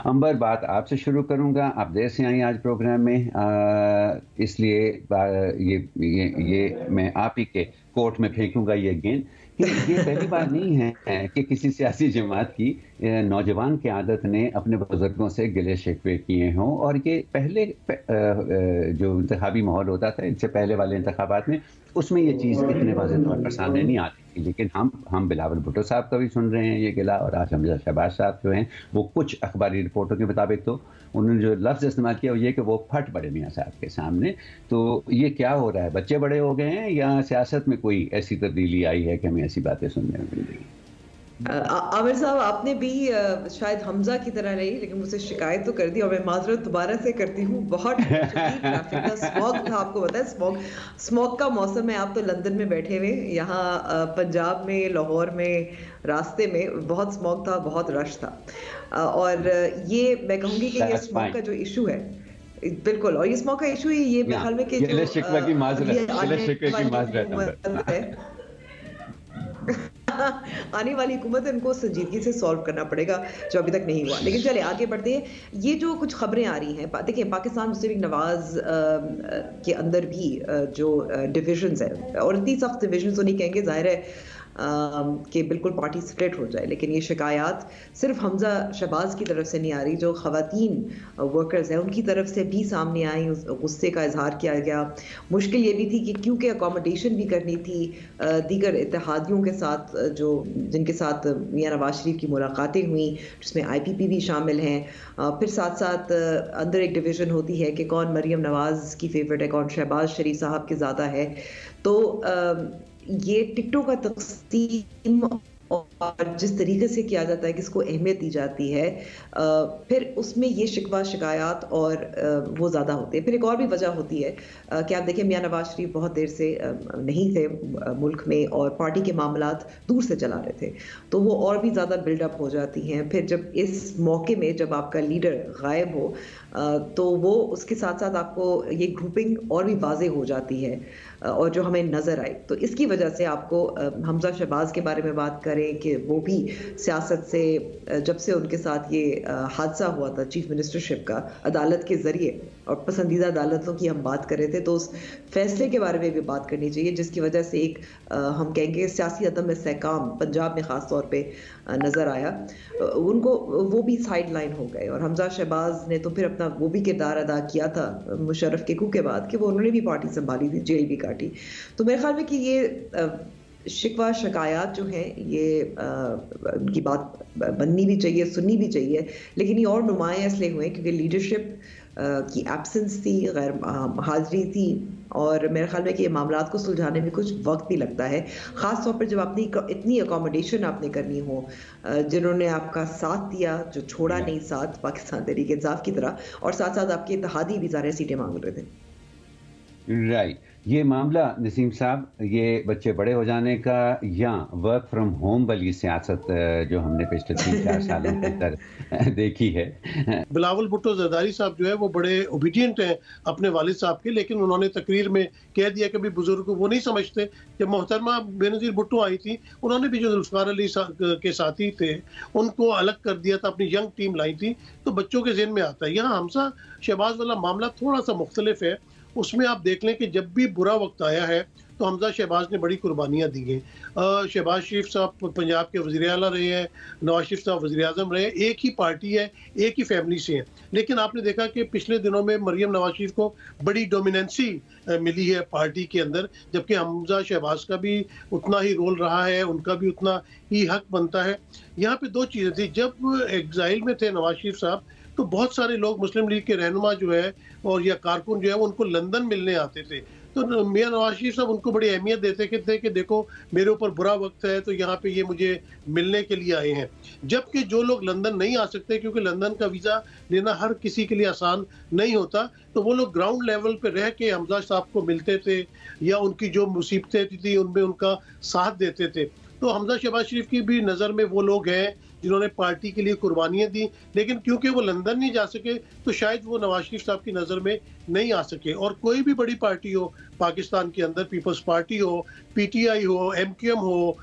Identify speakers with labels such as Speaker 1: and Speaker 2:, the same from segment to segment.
Speaker 1: अंबर, बात आपसे शुरू करूँगा। आप देर से आई आज प्रोग्राम में, इसलिए ये मैं आप ही के कोर्ट में फेंकूँगा ये गेंद कि ये पहली बार नहीं है कि किसी सियासी जमात की नौजवान क़यादत ने अपने बुज़ुर्गों से गिले-शिकवे किए हों। और ये पहले जो इंतखाबी माहौल होता था, इससे पहले वाले इंतखाबात में, उसमें ये चीज़ इतने वाज़ेह तौर पर सामने नहीं आती थी। लेकिन हम बिलावल भुट्टो साहब का भी सुन रहे हैं ये गिला, और आज हमजा शहबाज साहब जो हैं, वो कुछ अखबारी रिपोर्टों के मुताबिक तो उन्होंने जो लफ्ज़ इस्तेमाल किया वो ये कि वो फट पड़े मियाँ साहब के सामने। तो ये क्या हो रहा है? बच्चे बड़े हो गए हैं या सियासत में कोई ऐसी तब्दीली आई है कि हमें ऐसी बातें सुनने में मिल रही हैं?
Speaker 2: आमिर साहब, आपने भी शायद हमजा की तरह नहीं, लेकिन मुझसे शिकायत तो कर दी और मैं माजरत दोबारा से करती हूँ। बहुत शदीद ट्रैफिक था, स्मॉग था, आपको पता है स्मॉग का मौसम है। आप तो लंदन में बैठे हुए, यहाँ पंजाब में, लाहौर में, रास्ते में बहुत स्मॉग था, बहुत रश था। और ये मैं कहूँगी कि ये स्मॉग का जो इशू है, बिल्कुल, और ये स्मॉग का इशू ये मेरे ख्याल में कि जो आने वाली हुकूमत है, इनको संजीदगी से सॉल्व करना पड़ेगा, जो अभी तक नहीं हुआ। लेकिन चले आगे बढ़ते हैं। ये जो कुछ खबरें आ रही हैं, देखिए पाकिस्तान मुस्लिम लीग नवाज के अंदर भी जो डिविजन्स है, और इतनी सख्त डिविजन्स तो नहीं कहेंगे, जाहिर है कि बिल्कुल पार्टी स्प्लिट हो जाए, लेकिन ये शिकायत सिर्फ हमजा शहबाज की तरफ से नहीं आ रही, जो खवातीन वर्कर्स हैं उनकी तरफ से भी सामने आई, गुस्से का इजहार किया गया। मुश्किल ये भी थी कि क्योंकि अकोमोडेशन भी करनी थी दीगर इत्तेहादियों के साथ, जो जिनके साथ मियां नवाज शरीफ की मुलाकातें हुई, जिसमें IPP भी शामिल हैं। फिर साथ साथ अंदर एक डिवीज़न होती है कि कौन मरीम नवाज की फेवरेट है, कौन शहबाज शरीफ साहब के ज़्यादा है। तो ये टिकटों का तक़सीम और जिस तरीके से किया जाता है, किसको अहमियत दी जाती है, फिर उसमें ये शिकवा शिकायत और वो ज़्यादा होते हैं। फिर एक और भी वजह होती है कि आप देखिए, मियां नवाज शरीफ बहुत देर से नहीं थे मुल्क में और पार्टी के मामलात दूर से चला रहे थे, तो वो और भी ज़्यादा बिल्डअप हो जाती हैं। फिर जब इस मौके में जब आपका लीडर गायब हो, तो वो उसके साथ साथ आपको ये ग्रुपिंग और भी वाज़ेह हो जाती है, और जो हमें नज़र आई। तो इसकी वजह से आपको हमजा शहबाज के बारे में बात करें कि वो भी सियासत से, जब से उनके साथ ये हादसा हुआ था चीफ मिनिस्टरशिप का अदालत के ज़रिए, और पसंदीदा अदालतों की हम बात कर रहे थे, तो उस फैसले के बारे में भी बात करनी चाहिए, जिसकी वजह से एक हम कहेंगे सियासी अदम इस्तेहकाम पंजाब में ख़ास तौर पे नज़र आया। उनको वो भी साइड लाइन हो गए, और हमजा शहबाज ने तो फिर अपना वो भी किरदार अदा किया था मुशर्रफ के coup के बाद, कि वो उन्होंने भी पार्टी संभाली थी, जेल भी काटी। तो मेरे ख्याल में कि ये शिकवा शिकायत जो हैं, ये उनकी बात बननी भी चाहिए, सुननी भी चाहिए, लेकिन ये और नुमायाँ इसलिए हुए क्योंकि लीडरशिप की एब्सेंस थी, गैर हाज़िरी थी, और मेरे ख्याल में कि ये मामलात को सुलझाने में कुछ वक्त भी लगता है, ख़ास तौर पर जब आपने इतनी अकोमोडेशन आपने करनी हो, जिन्होंने आपका साथ दिया, जो छोड़ा नहीं साथ पाकिस्तान तहरीक इंसाफ की तरह, और साथ साथ आपके इत्तेहादी भी ज़ाहिर सीटें मांग रहे थे।
Speaker 1: राइट, ये मामला नसीम साहब, ये बच्चे बड़े हो जाने का या वर्क फ्रॉम होम वाली सियासत जो हमने पिछले 3-4 सालों के अंदर देखी है।
Speaker 3: बिलावल भुट्टो जरदारी साहब जो है वो बड़े ओबीडियंट हैं अपने वालिद साहब के, लेकिन उन्होंने तकरीर में कह दिया कि भी बुजुर्ग को वो नहीं समझते। जब मोहतरमा बेनज़ीर भुट्टो आई थी, उन्होंने भी जो जुल्फ़िकार अली के साथी थे उनको अलग कर दिया था, अपनी यंग टीम लाई थी, तो बच्चों के ज़हन में आता है। यहाँ हमजा शहबाज वाला मामला थोड़ा सा मुख्तलिफ है। उसमें आप देख लें कि जब भी बुरा वक्त आया है तो हमजा शहबाज ने बड़ी कुर्बानियाँ दी हैं। शहबाज शरीफ साहब पंजाब के वज़ीर आला रहे हैं, नवाज शरीफ साहब वज़ीर आज़म रहे हैं, एक ही पार्टी है, एक ही फैमिली से हैं। लेकिन आपने देखा कि पिछले दिनों में मरीम नवाज शरीफ को बड़ी डोमिनेंसी मिली है पार्टी के अंदर, जबकि हमजा शहबाज का भी उतना ही रोल रहा है, उनका भी उतना ही हक बनता है। यहाँ पे दो चीज़ें थी, जब एग्जाइल में थे नवाज शरीफ साहब, तो बहुत सारे लोग मुस्लिम लीग के रहनुमा जो है और या कारकुन जो है वो उनको लंदन मिलने आते थे, तो मियां नवाज शरीफ साहब उनको बड़ी अहमियत देते थे कि देखो मेरे ऊपर बुरा वक्त है तो यहाँ पे ये मुझे मिलने के लिए आए हैं। जबकि जो लोग लंदन नहीं आ सकते, क्योंकि लंदन का वीज़ा लेना हर किसी के लिए आसान नहीं होता, तो वो लोग ग्राउंड लेवल पे रह के हमजा साहब को मिलते थे या उनकी जो मुसीबतें थी उनमें उनका साथ देते थे। तो हमजा शहबाज शरीफ की भी नज़र में वो लोग हैं जिन्होंने पार्टी के लिए कुर्बानियाँ दी, लेकिन क्योंकि वो लंदन नहीं जा सके तो शायद वो नवाज शरीफ साहब की नज़र में नहीं आ सके। और कोई भी बड़ी पार्टी हो पाकिस्तान के अंदर, पीपल्स पार्टी हो, PTI हो, MQM हो,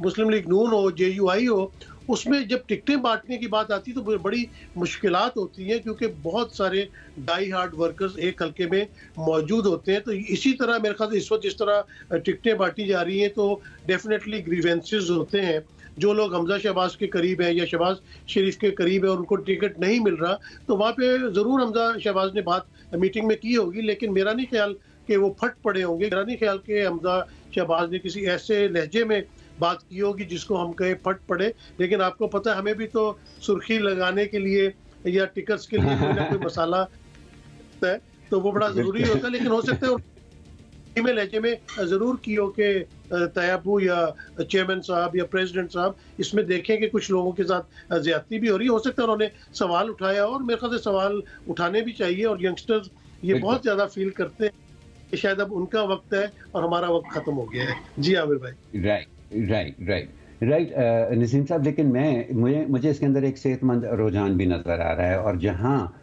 Speaker 3: मुस्लिम लीग नून हो, JUI हो, उसमें जब टिकटें बांटने की बात आती है तो बड़ी मुश्किलात होती हैं, क्योंकि बहुत सारे डाई हार्ड वर्कर्स एक हल्के में मौजूद होते हैं। तो इसी तरह मेरे ख्याल से इस वक्त जिस तरह टिकटें बांटी जा रही हैं तो डेफिनेटली ग्रीवेंसेस होते हैं। जो लोग हमजा शहबाज के करीब हैं या शहबाज शरीफ के करीब है और उनको टिकट नहीं मिल रहा, तो वहाँ पे ज़रूर हमजा शहबाज ने बात मीटिंग में की होगी, लेकिन मेरा नहीं ख्याल कि वो फट पड़े होंगे। मेरा नहीं ख्याल कि हमजा शहबाज ने किसी ऐसे लहजे में बात की होगी जिसको हम कहें फट पड़े। लेकिन आपको पता है, हमें भी तो सुर्खी लगाने के लिए या टिकट्स के लिए कोई ना कोई मसाला है, तो वो बड़ा ज़रूरी होता है। लेकिन हो सकता है में लहजे में ज़रूर की हो कि तैयबू या चेयरमैन साहब या प्रेसिडेंट साहब इसमें देखें कि कुछ लोगों के साथ ज्यादती भी हो रही है। हो सकता है उन्होंने सवाल उठाया और मेरे ख्याल से सवाल उठाने भी चाहिए। और यंगस्टर्स ये बहुत ज़्यादा फील करते हैं कि शायद अब उनका वक्त है और हमारा वक्त ख़त्म हो गया है। जी आमिर भाई।
Speaker 1: राइट नसीम साहब, लेकिन मुझे इसके अंदर एक सेहतमंद रुझान भी नज़र आ रहा है। और जहाँ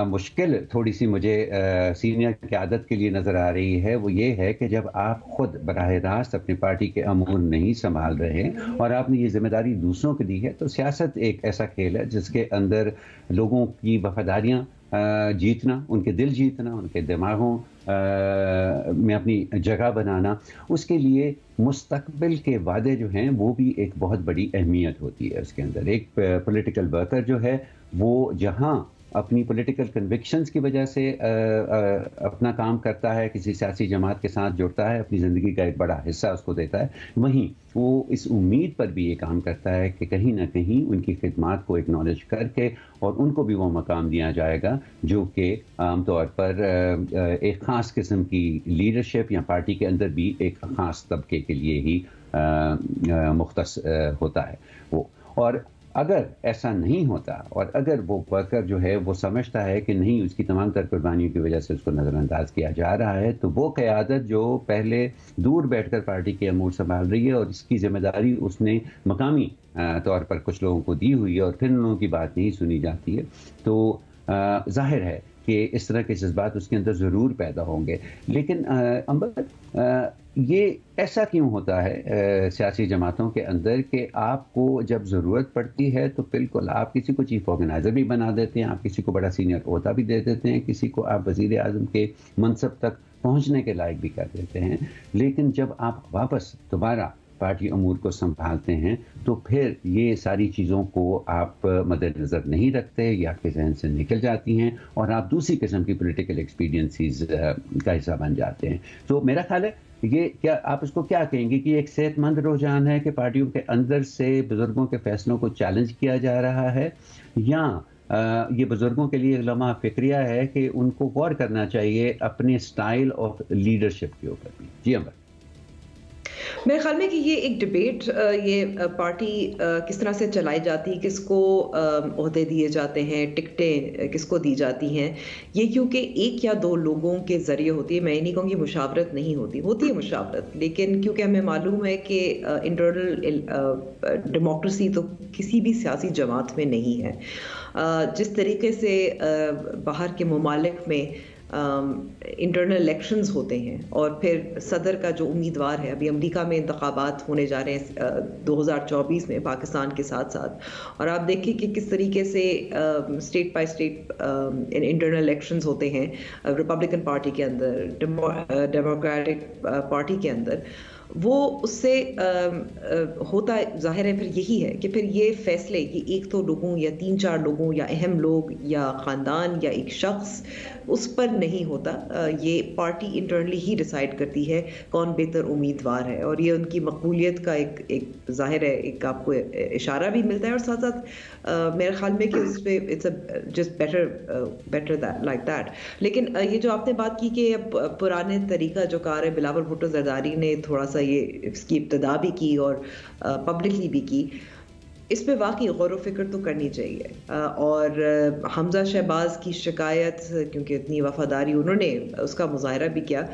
Speaker 1: मुश्किल थोड़ी सी मुझे सीनियर क़यादत के लिए नज़र आ रही है, वो ये है कि जब आप खुद बराह रास्त अपनी पार्टी के अमूर नहीं संभाल रहे और आपने ये जिम्मेदारी दूसरों को दी है, तो सियासत एक ऐसा खेल है जिसके अंदर लोगों की वफादारियाँ जीतना, उनके दिल जीतना, उनके दिमागों में अपनी जगह बनाना, उसके लिए मुस्तकबिल के वादे जो हैं वो भी एक बहुत बड़ी अहमियत होती है। उसके अंदर एक पॉलिटिकल वर्कर जो है वो जहाँ अपनी पॉलिटिकल कन्विक्शंस की वजह से अपना काम करता है, किसी सियासी जमात के साथ जुड़ता है, अपनी ज़िंदगी का एक बड़ा हिस्सा उसको देता है, वहीं वो इस उम्मीद पर भी ये काम करता है कि कहीं ना कहीं उनकी खिदमात को एक्नॉलेज करके और उनको भी वो मकाम दिया जाएगा जो कि आमतौर पर एक ख़ास किस्म की लीडरशिप या पार्टी के अंदर भी एक ख़ास तबके के लिए ही मुख्तस होता है वो। और अगर ऐसा नहीं होता और अगर वो वर्कर जो है वो समझता है कि नहीं, उसकी तमाम तर कुर्बानियों की वजह से उसको नज़रअंदाज किया जा रहा है, तो वो क़यादत जो पहले दूर बैठकर पार्टी के अमूर संभाल रही है और इसकी जिम्मेदारी उसने मकामी तौर पर कुछ लोगों को दी हुई है और फिर उन लोगों की बात नहीं सुनी जाती है, तो जाहिर है कि इस तरह के जज्बात उसके अंदर ज़रूर पैदा होंगे। लेकिन अंबर, ये ऐसा क्यों होता है सियासी जमातों के अंदर कि आपको जब ज़रूरत पड़ती है तो बिल्कुल आप किसी को चीफ ऑर्गेनाइज़र भी बना देते हैं, आप किसी को बड़ा सीनियर ओहदा भी दे देते हैं, किसी को आप वज़ीर आज़म के मनसब तक पहुंचने के लायक भी कर देते हैं, लेकिन जब आप वापस दोबारा पार्टी अमूर को संभालते हैं तो फिर ये सारी चीज़ों को आप मद्देनज़र नहीं रखते या आपके जहन से निकल जाती हैं और आप दूसरी किस्म की पॉलिटिकल एक्सपीरियंसेस का हिस्सा बन जाते हैं। तो मेरा ख्याल है ये, क्या आप इसको क्या कहेंगे कि एक सेहतमंद रुझान है कि पार्टियों के अंदर से बुजुर्गों के फैसलों को चैलेंज किया जा रहा है, या ये बुजुर्गों के लिए लम्हा फिक्रिया है कि उनको गौर करना चाहिए अपने स्टाइल ऑफ लीडरशिप के ऊपर भी? जी अमर।
Speaker 2: मेरे ख्याल में कि ये एक डिबेट, ये पार्टी किस तरह से चलाई जाती है, किसको ओहदे दिए जाते हैं, टिकटें किसको दी जाती हैं, ये क्योंकि एक या दो लोगों के ज़रिए होती है। मैं ये नहीं कहूँगी मुशावरत नहीं होती है मुशावरत, लेकिन क्योंकि हमें मालूम है कि इंटरनल डेमोक्रेसी तो किसी भी सियासी जमात में नहीं है। जिस तरीके से बाहर के ममालिक में इंटरनल इलेक्शंस होते हैं और फिर सदर का जो उम्मीदवार है, अभी अमेरिका में इंतखाबात होने जा रहे हैं 2024 में पाकिस्तान के साथ साथ, और आप देखिए कि किस तरीके से state by state internal elections होते हैं रिपब्लिकन पार्टी के अंदर, डेमोक्रेटिक पार्टी के अंदर, वो उससे होता जाहिर है फिर यही है कि फिर ये फैसले कि एक तो लोगों या 3-4 लोगों या अहम लोग या ख़ानदान या एक शख्स उस पर नहीं होता। ये पार्टी इंटरनली ही डिसाइड करती है कौन बेहतर उम्मीदवार है, और ये उनकी मकबूलियत का एक जाहिर है एक आपको इशारा भी मिलता है, और साथ साथ मेरे ख्याल में कि उस पर it's just better like that. लेकिन ये जो आपने बात की कि पुराने तरीका जो कार है, बिलावल भुट्टो जरदारी ने थोड़ा सा ये इसकी इब्तिदा भी की और पब्लिकली भी की, इस पे वाकई गौर व फिक्र तो करनी चाहिए। और हमजा शहबाज की शिकायत, क्योंकि इतनी वफादारी उन्होंने उसका मुजाहरा भी किया,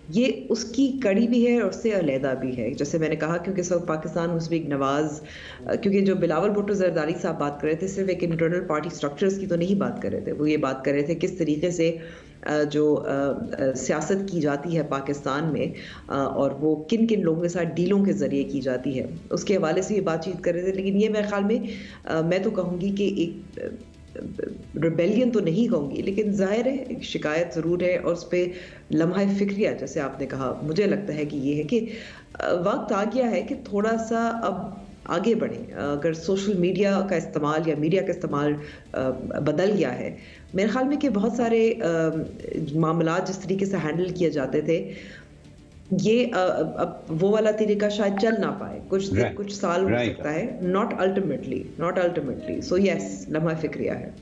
Speaker 2: ये उसकी कड़ी भी है और उससे अलहदा भी है। जैसे मैंने कहा, क्योंकि सब पाकिस्तान मुस्लिम नवाज, क्योंकि जो बिलावल भुट्टो जरदारी साहब बात कर रहे थे सिर्फ एक इंटरनल पार्टी स्ट्रक्चर्स की तो नहीं बात कर रहे थे, वो ये बात कर रहे थे किस तरीके से जो सियासत की जाती है पाकिस्तान में और वो किन किन लोगों के साथ डीलों के ज़रिए की जाती है, उसके हवाले से ये बातचीत कर रहे थे। लेकिन ये मेरे ख्याल में मैं तो कहूँगी कि एक रिबेलियन तो नहीं कहूँगी, लेकिन जाहिर है एक शिकायत ज़रूर है और उस पर लम्हा फ़िक्रिया, जैसे आपने कहा, मुझे लगता है कि ये है कि वक्त आ गया है कि थोड़ा सा अब आगे बढ़ें। अगर सोशल मीडिया का इस्तेमाल या मीडिया का इस्तेमाल बदल गया है, मेरे ख्याल में कि बहुत सारे मामला जिस तरीके से हैंडल किए जाते थे, ये अब वो वाला तरीका शायद चल ना पाए, कुछ साल हो सकता है, नॉट अल्टीमेटली। सो यस, लम्हा फ़िक्रिया है।